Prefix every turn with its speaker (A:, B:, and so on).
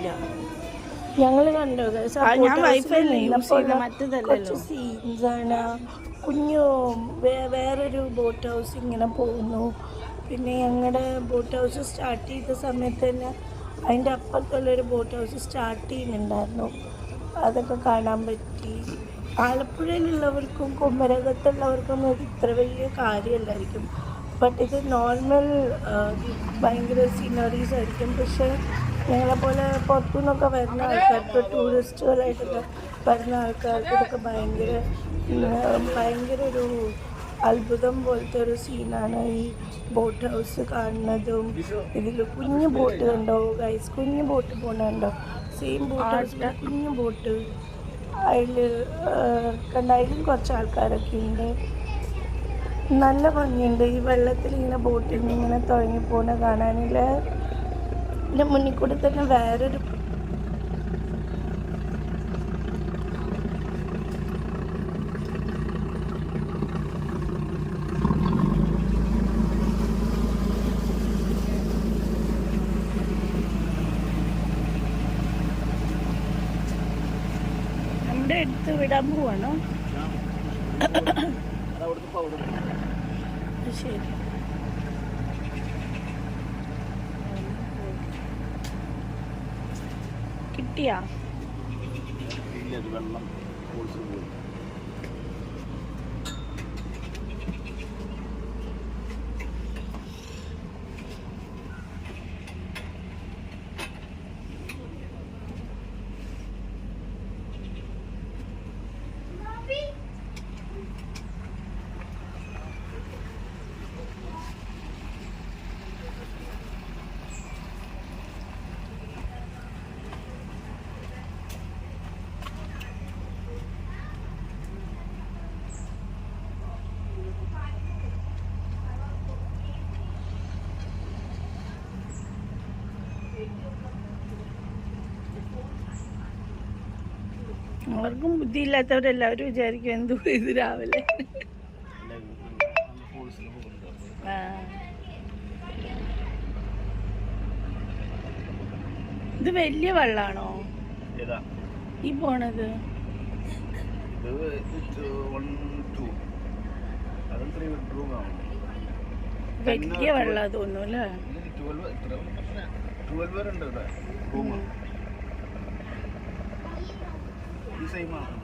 A: ഇല്ല. ഞങ്ങൾ കണ്ടു കുറച്ച് സീൻസാണ്. കുഞ്ഞു വേറൊരു ബോട്ട് ഹൗസ് ഇങ്ങനെ പോകുന്നു. പിന്നെ ഞങ്ങളുടെ ബോട്ട് ഹൗസ് സ്റ്റാർട്ട് ചെയ്ത സമയത്ത് തന്നെ അതിൻ്റെ അപ്പുറത്തുള്ളൊരു ബോട്ട് ഹൗസ് സ്റ്റാർട്ട് ചെയ്യുന്നുണ്ടായിരുന്നു. അതൊക്കെ കാണാൻ പറ്റി. ആലപ്പുഴയിലുള്ളവർക്കും കുമരകത്തുള്ളവർക്കൊന്നും ഇത് ഇത്ര വലിയ കാര്യമല്ലായിരിക്കും. ബട്ട് ഇത് നോർമൽ ഭയങ്കര സീനറീസ് ആയിരിക്കും. പക്ഷേ ഞങ്ങളെപ്പോലെ പുറത്തു നിന്നൊക്കെ വരുന്ന ആൾക്കാർക്ക്, ടൂറിസ്റ്റുകളായിട്ടൊക്കെ വരുന്ന ആൾക്കാർക്ക് ഇതൊക്കെ ഭയങ്കര ഒരു അത്ഭുതം പോലത്തെ ഒരു സീനാണ് ഈ ബോട്ട് ഹൗസ് കാണുന്നതും. ഇതിൽ കുഞ്ഞു ബോട്ട് കണ്ടോ ഗൈസ്? കുഞ്ഞു ബോട്ട് പോകണുണ്ടോ? സെയിം ബോട്ട് ഹൗസിൽ കുഞ്ഞു ബോട്ട് അതിൽ അതിലും കുറച്ച് ആൾക്കാരൊക്കെ ഉണ്ട്. നല്ല ഭംഗിയുണ്ട് ഈ വെള്ളത്തിൽ ഇങ്ങനെ ബോട്ടിൽ നിന്ന് ഇങ്ങനെ തുഴങ്ങി പോകുന്ന കാണാനില്ല. ഇതിൻ്റെ മുന്നിൽ കൂടെ തന്നെ വേറൊരു നമ്മുടെ അടുത്ത് വിടാൻ പോവാണോ? ശരി. കിട്ടിയാ? അവർക്കും ബുദ്ധിയില്ലാത്തവരെല്ലാവരും വിചാരിക്കും എന്തോ ഇത് രാവിലെ. ഇത് വലിയ വെള്ളാണോ ഈ പോണത്? വലിയ വെള്ളം തോന്നുന്നു അല്ലേ?
B: ഈ സെയിം ആണ്.